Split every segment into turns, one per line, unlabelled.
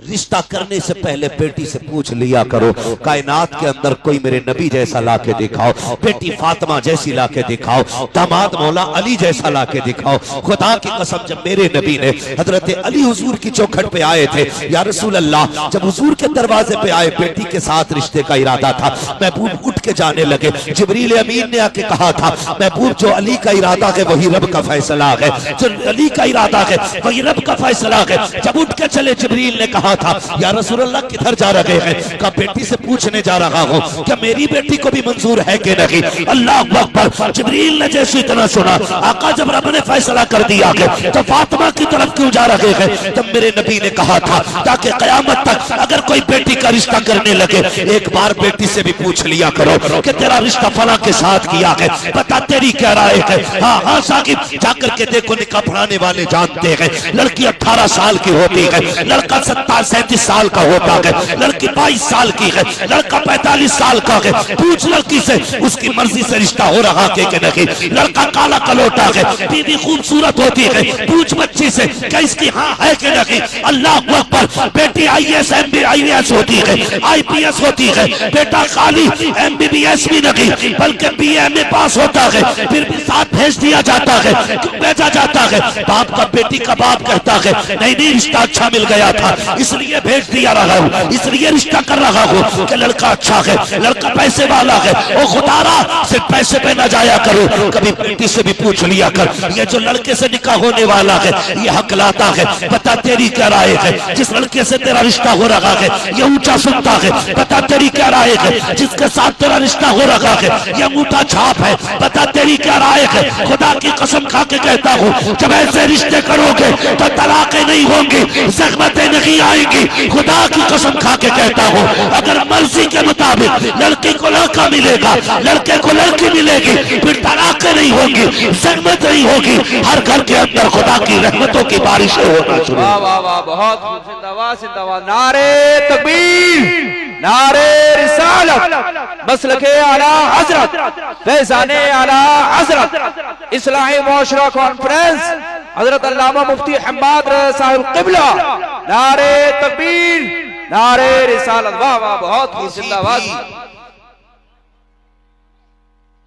रिश्ता करने से पहले बेटी से पूछ लिया करो, कायनात के अंदर कोई मेरे नबी जैसा लाके दिखाओ, बेटी फातिमा जैसी लाके दिखाओ, दामाद मौला अली जैसा लाके दिखाओ। खुदा की कसम, जब मेरे नबी ने हजरत अली हुजूर की चौखट पे आए थे, या रसूल अल्लाह, जब हुजूर के दरवाजे पे आए, बेटी के साथ रिश्ते का इरादा था, महबूब उठ के जाने लगे। जिब्रील अमीन ने आके कहा था, महबूब जो अली का इरादा है वही रब का फैसला है, जो अली का इरादा है वही रब का फैसला है। जब उठ के चले, जिब्रील ने कहा था, या रसूल अल्लाह किधर जा रहे हैं? का बेटी से पूछने जा रहा हूँ क्या मेरी बेटी को भी मंजूर है कि नहीं। अल्लाह अकबर। जिब्रील ने जैसे इतना सुना, आका जब रब ने फैसला कर दिया है तो फातिमा की तरफ क्यों जा रहे हैं? तब मेरे नबी ने कहा था, ताकि कयामत तक अगर कोई बेटी का रिश्ता करने लगे, एक बार बेटी से भी पूछ लिया करो कि तेरा रिश्ता फला के साथ किया है, बता तेरी क्या राय है। हाँ हाँ साकिब, जाकर के देखो, निकाह पढ़ाने वाले जानते हैं, लड़की 18 साल की होती है, लड़का 37 साल का होता है, लड़की 22 साल की है, लड़का 45 साल का है। पूछ लड़की से, उसकी मर्जी से रिश्ता हो रहा है कि नहीं। लड़का काला कलोटा है, बीवी खूबसूरत होती है, पूछ बच्ची से क्या इसकी हाँ है कि नहीं। अल्लाह अकबर। बेटी IAS MBIS होती है, IPS होती है, बेटा खाली MBBS भी नहीं बल्कि BA पास होता है, फिर भी साथ भेज दिया जाता है। क्यों भेजा जाता है? बाप का बेटी का बाप कहता है, नहीं नहीं रिश्ता अच्छा मिल गया था इसलिए भेज दिया रहा हूँ, इसलिए रिश्ता कर रहा हूँ कि लड़का अच्छा है, लड़का पैसे वाला है। ओ खुदारा, सिर्फ पैसे पे ना जाया करो, कभी बेटी से भी पूछ लिया कर, ये जो लड़के से निकाह होने वाला है ये हकलाता है, बता तेरी क्या राय है। जिस लड़के से तेरा रिश्ता हो रहा है ये ऊंचा सुनता है, बता तेरी क्या राय है। जिसके साथ तेरा रिश्ता हो रहा है ये अंगूठा छाप है, बता तेरी क्या राय है। खुदा की कसम खा के कहता हूँ, जब ऐसे रिश्ते करोगे तो तलाकें नहीं होंगी, ज़हमतें नहीं आएंगी। खुदा की कसम खा के कहता हूँ, अगर मर्जी के मुताबिक लड़की को लड़का मिलेगा, लड़के को लड़की मिलेगी, फिर तलाकें नहीं होंगी, ज़हमत नहीं होगी, हर घर के अंदर खुदा की रहमतों की बारिशें होना शुरू।
वाह वाह वाह, बहुत जिंदाबाद जिंदाबाद। नारे तकबीर, नारे रिसालत, मसलके आला हजरत, फैज़ाने आला हजरत, इस्लाही मुआशरा कॉन्फ्रेंस हजरत अल्लामा मुफ्ती हम्माद साहिब किबला। नारे तकबीर, नारे रिसालत। वाह वाह, बहुत जिंदाबाद।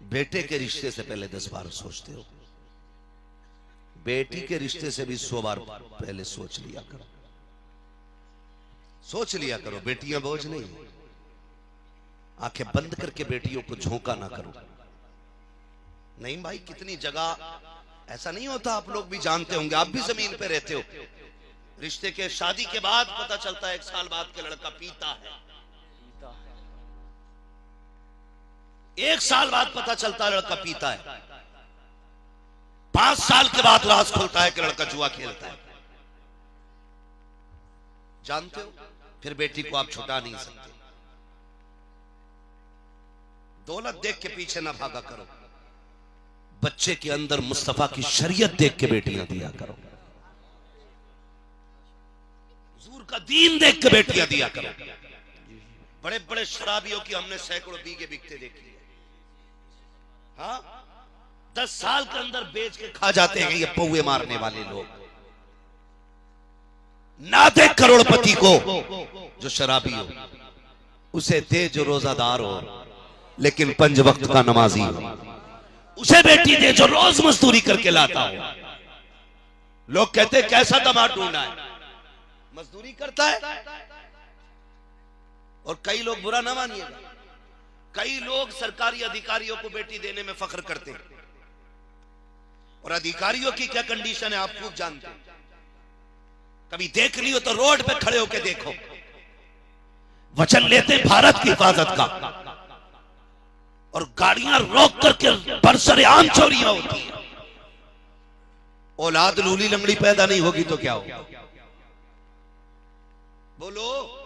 बेटे के रिश्ते से पहले 10 बार सोचते हो, बेटी के रिश्ते से भी 100 बार पहले सोच लिया करो, सोच लिया करो। बेटियां बोझ नहीं, आंखें बंद करके बेटियों को झोंका ना करो। नहीं भाई, कितनी जगह ऐसा नहीं होता, आप लोग भी जानते होंगे, आप भी जमीन पे रहते हो, रिश्ते के शादी के बाद पता चलता है 1 साल बाद के लड़का पीता है, 1 साल बाद पता चलता है लड़का पीता है, 5 साल के बाद राज खुलता है कि लड़का जुआ खेलता है। जानते हो, फिर बेटी को आप छुटा नहीं सकते। दौलत देख के पीछे ना भागा करो, बच्चे के अंदर मुस्तफा की शरीयत देख के बेटियां दिया करो, हुजूर का दीन देख के बेटियां दिया करो। बड़े बड़े शराबियों की हमने सैकड़ों बीघे बिकते देखी है। हाँ, 10 साल के अंदर बेच के खा जाते हैं ये पौवे मारने वाले लोग। ना दे करोड़पति को जो शराबी हो, उसे दे जो रोजादार हो लेकिन 5 वक्त का नमाजी हो। उसे बेटी दे जो रोज मजदूरी करके लाता हो। लोग कहते हैं कैसा दामाद ढूंढना है, मजदूरी करता है। और कई लोग, बुरा ना मानिएगा, कई लोग सरकारी अधिकारियों को बेटी देने में फख्र करते हैं, और अधिकारियों की क्या कंडीशन है आप खूब जानते हैं। कभी देख लियो तो रोड पे खड़े होकर देखो, वचन लेते भारत की हिफाजत का, और गाड़ियां रोक करके बरसरेआम चोरियां होती हैं। औलाद लूली लंगड़ी पैदा नहीं होगी तो क्या होगा, बोलो।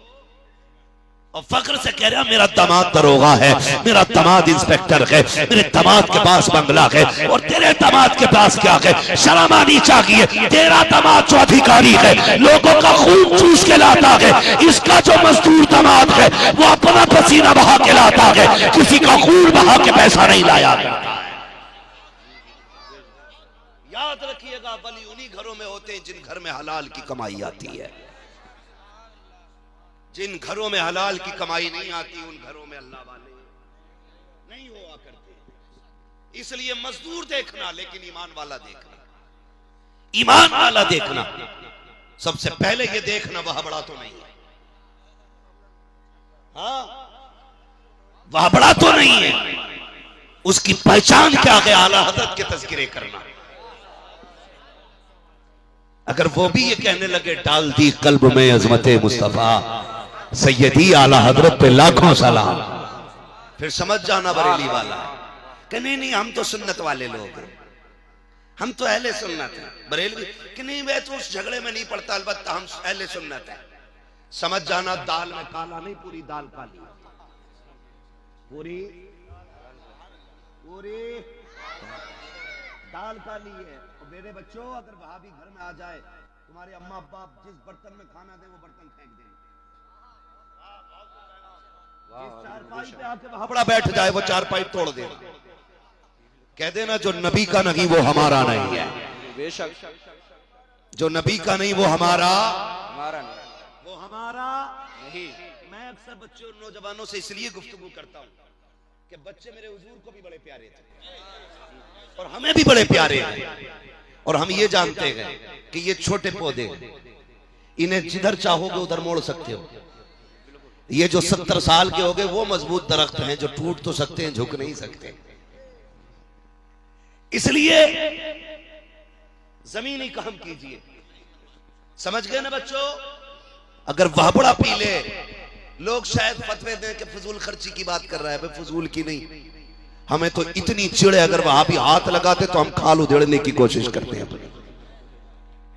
और फख्र से कह रहा मेरा दामाद दरोगा है, मेरा दामाद इंस्पेक्टर है, मेरे दामाद के पास बंगला है, और तेरे दामाद के पास क्या है। शर्म आनी चाहिए, तेरा दामाद जो अधिकारी है, लोगों का खून चूस के लाता है, इसका जो मजदूर दामाद है वो अपना पसीना बहा के लाता है, किसी का खून बहा के पैसा नहीं लाया। याद रखिएगा, वली उन्हीं घरों में होते हैं जिन घर में हलाल की कमाई आती है। जिन घरों में हलाल की कमाई नहीं आती उन घरों में अल्लाह वाले नहीं हुआ करते। इसलिए मजदूर देखना, लेकिन ईमान वाला देखना, ईमान वाला देखना। सबसे पहले ये देखना वह बड़ा तो नहीं है, हाँ वह बड़ा तो नहीं है, उसकी पहचान क्या है, आला हज़रत के तज़किरे करना। अगर वो भी ये कहने लगे डाल दी कल्ब में अज़मत मुस्तफा सैयदी आला हज़रत पे लाखों सलाम, फिर समझ जाना बरेली वाला कि नहीं नहीं हम तो सुन्नत वाले लोग हैं, हम तो अहले सुन्नत हैं। बरेलवी कि नहीं मैं तो उस झगड़े में नहीं पड़ता, अलबत्ता हम अहले सुन्नत हैं। समझ जाना दाल में काला नहीं, पूरी दाल काली, पूरी पूरी दाल काली है। और मेरे बच्चों अगर भाभी घर में आ जाए, तुम्हारे अम्मा अब्बा जिस बर्तन में खाना दे वो बर्तन फेंक दें, चारपाई पे आके वहां बड़ा बैठ जाए वो चारपाई तोड़ देना, कह देना जो नबी का नहीं वो हमारा नहीं है।
बेशक
जो नबी का नहीं वो हमारा
नहीं,
वो हमारा
नहीं।
मैं अक्सर बच्चों और नौजवानों से इसलिए गुफ्तगू करता हूँ कि बच्चे मेरे हुजूर को भी बड़े प्यारे थे और हमें भी बड़े प्यारे हैं, और हम ये जानते हैं कि ये छोटे पौधे इन्हें जिधर चाहोगे उधर मोड़ सकते हो। ये जो 70 साल के हो गए वो मजबूत दरख्त हैं जो टूट तो सकते हैं, झुक नहीं सकते। इसलिए जमीन ही कहम कीजिए। समझ गए ना बच्चों? अगर वह बड़ा पी ले, लोग शायद फतवे दें कि फजूल खर्ची की बात कर रहा है, फजूल की नहीं। हमें तो इतनी चिड़े, अगर वहां भी हाथ लगाते तो हम खाल उधेड़ने की कोशिश करते हैं,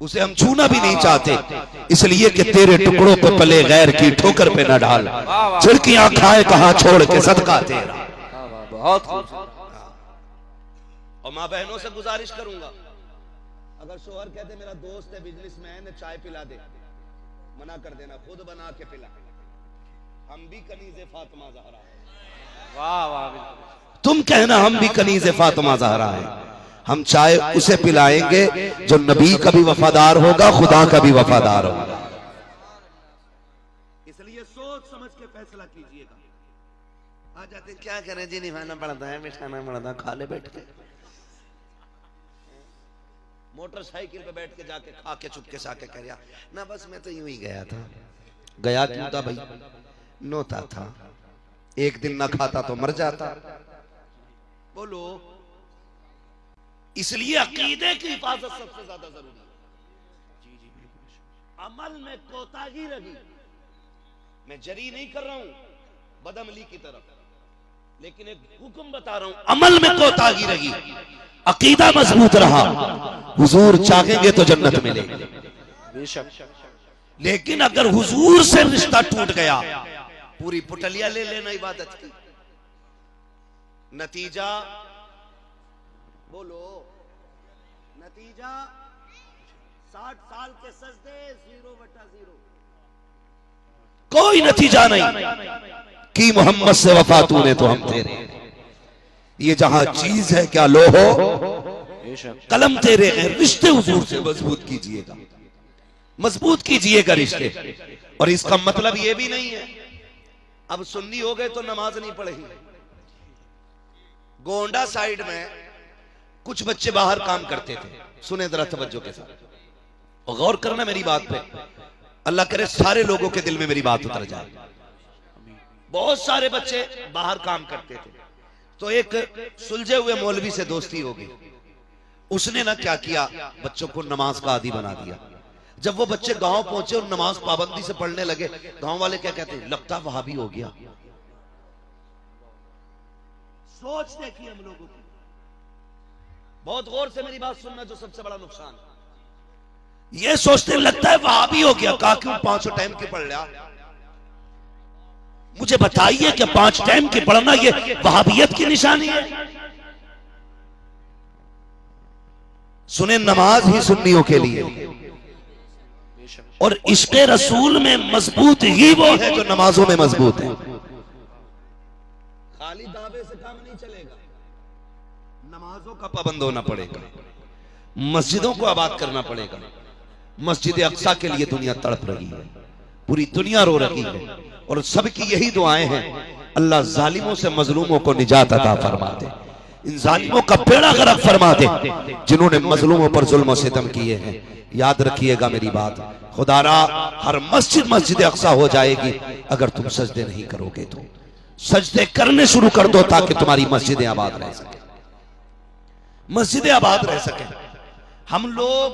उसे हम छूना भी नहीं चाहते, इसलिए कि तेरे टुकड़ों पे पले गैर की ठोकर पे न डाल, झिड़कियां खाए कहां छोड़ के सदका तेरा।
बहुत
और माँ बहनों से गुजारिश करूंगा, अगर शोहर कहते मेरा दोस्त है बिजनेसमैन, चाय पिला दे, मना कर देना, खुद बना के पिला। हम भी कनीज़े फातिमा ज़हरा है।
वाह वाह,
तुम कहना हम भी कनीज़े फातिमा ज़हरा है। हम चाय उसे पिलाएंगे जो नबी का भी वफादार होगा, खुदा का भी वफादार होगा। इसलिए सोच समझ के फैसला कीजिएगा। आ जाते क्या करें जी, निभाना पड़ता है, बिठाना पड़ता है, खा ले बैठ के। मोटरसाइकिल पे बैठ के जाके खा के चुपके से आके कह ना बस मैं तो यूं ही गया था। गया क्यों था भाई? नोता था, एक दिन ना खाता तो मर जाता। बोलो, इसलिए अकीदे की हिफाजत सबसे ज्यादा जरूरी है। अमल में कोताही रही, मैं जरी नहीं कर रहा हूं बदअमली की तरफ, लेकिन एक हुक्म बता रहा हूं, अमल में कोताही रही, अकीदा मजबूत रहा, हुजूर चाहेंगे तो जन्नत मिलेगी
बेशक।
लेकिन अगर हुजूर से रिश्ता टूट गया, पूरी पुटलिया ले लेना इबादत की। नतीजा बोलो, नतीजा 60 साल के सजदे 0/0, कोई नतीजा नहीं कि मोहम्मद से वफा तूने तो हम तेरे। ये जहां चीज है क्या लो हो, कलम तेरे हैं, रिश्ते हुजूर से मजबूत कीजिएगा, मजबूत कीजिएगा रिश्ते। और इसका मतलब ये भी नहीं है अब सुन्नी हो गए तो नमाज नहीं पढ़ेगी। गोंडा साइड में कुछ बच्चे बाहर काम करते थे, सुने जरा तवज्जो के साथ और गौर करना मेरी बात पे, अल्लाह करे सारे लोगों के दिल में मेरी बात उतर जाए। बहुत सारे बच्चे बाहर काम करते थे, तो एक सुलझे हुए मौलवी से दोस्ती हो गई। उसने ना क्या किया, बच्चों को नमाज का आदी बना दिया। जब वो बच्चे गांव पहुंचे और नमाज पाबंदी से पढ़ने लगे, गांव वाले क्या कहते हैं, लगता वहाबी हो गया। सोच देखिए हम लोगों की, बहुत गौर से मेरी बात सुनना, जो सबसे बड़ा नुकसान ये सोचते लगता है वहाबी हो गया। कहा क्यों 5 टाइम की पढ़ लिया? मुझे बताइए कि 5 टाइम की पढ़ना ये वहाबियत की निशानी है? सुने, नमाज ही सुन्नियों के लिए, और इश्क़े रसूल में मजबूत ही वो है जो नमाजों में मजबूत है। खाली दावे से काम नहीं चलेगा, नमाजों का पाबंद होना पड़ेगा, मस्जिदों को आबाद करना पड़ेगा। मस्जिद अक्सा के लिए दुनिया तड़प रही है, पूरी दुनिया रो रही है और सबकी यही दुआएं हैं, अल्लाह जालिमों से मजलूमों को निजात अता फरमा दे, इन जालिमों का बेड़ा गर्क फरमा दे जिन्होंने मजलूमों पर जुल्म और सितम किए हैं। याद रखिएगा मेरी बात, खुदारा हर मस्जिद मस्जिद अक्सा हो जाएगी अगर तुम सजदे नहीं करोगे तो। सजदे करने शुरू कर दो ताकि तुम्हारी मस्जिदें आबाद रह सके, मस्जिदें आबाद रह सके। हम लोग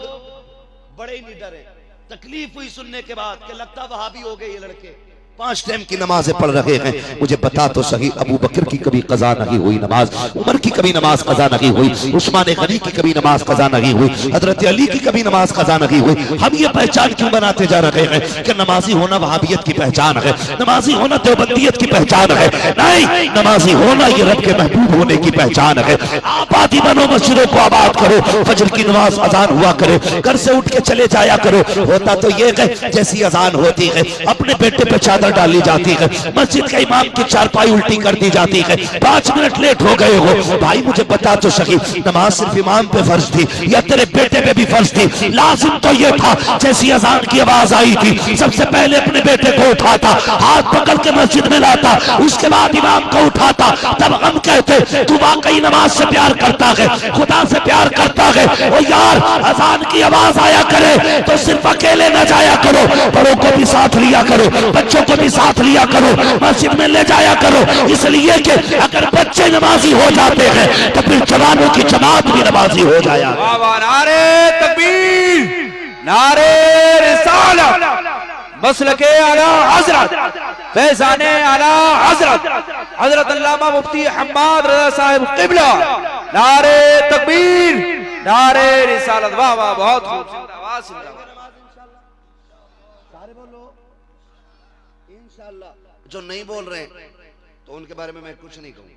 बड़े निडर हैं, तकलीफ हुई सुनने के बाद कि लगता वहाबी हो गए ये लड़के, 5 टाइम की नमाजें पढ़ रहे हैं। मुझे बता तो सही, अबू बकर की कभी कजा नहीं हुई नमाज, उमर की कभी नमाज कजा नहीं हुई, उस्मान गनी की कभी नमाज कजा नहीं हुई, हजरत अली की कभी नमाज कजा नहीं हुई। हम ये पहचान क्यों बनाते जा रहे हैं कि नमाजी होना वहाबियत की पहचान है, नमाजी होना देवबंदियत की पहचान है? नहीं, नमाजी होना ये रब के महबूब होने की पहचान है। आबादी बनो, मस्जिदों को आबाद करो, फजर की नमाज अजान हुआ करे, घर से उठ के चले जाया करो। होता तो ये है जैसी अजान होती है अपने बेटे पे चादर डाली जाती है, मस्जिद के इमाम की चारपाई उल्टी कर दी जाती है, 5 मिनट लेट हो गए हो। भाई मुझे बता तो सही, नमाज सिर्फ इमाम पे फर्ज थी या तेरे बेटे पे भी फर्ज थी? लाजिम तो ये था जैसी अजान की आवाज आई थी सबसे पहले अपने बेटे को उठाता, हाथ पकड़ के मस्जिद में लाता, उसके बाद इमाम को उठाता। तब हम कहते तू वाकई नमाज से प्यार करता है, खुदा से प्यार करता है। ओ यार, अजान की आवाज आया करे तो सिर्फ अकेले न जाया करो, बड़ों को भी साथ लिया करो, बच्चों को भी साथ लिया करो, मस्जिद में ले जाया करो। इसलिए कि अगर बच्चे नमाजी हो जाते हैं तो फिर जवानों की जमात भी नमाजी हो जाया।
नारे तकबीर, नारे रिसालत, मसलके आला हजरत, फैज़ाने आला हजरत, हजरत अल्लामा मुफ्ती हम्माद रज़ा साहिब क़िबला। नारे तकबीर, नारे रिसालत। वाह वाह, बहुत खूब, जिंदाबाद जिंदाबाद।
सारे बोलो इंशाअल्लाह। जो नहीं बोल रहे हैं तो उनके बारे में मैं कुछ नहीं कहूंगा।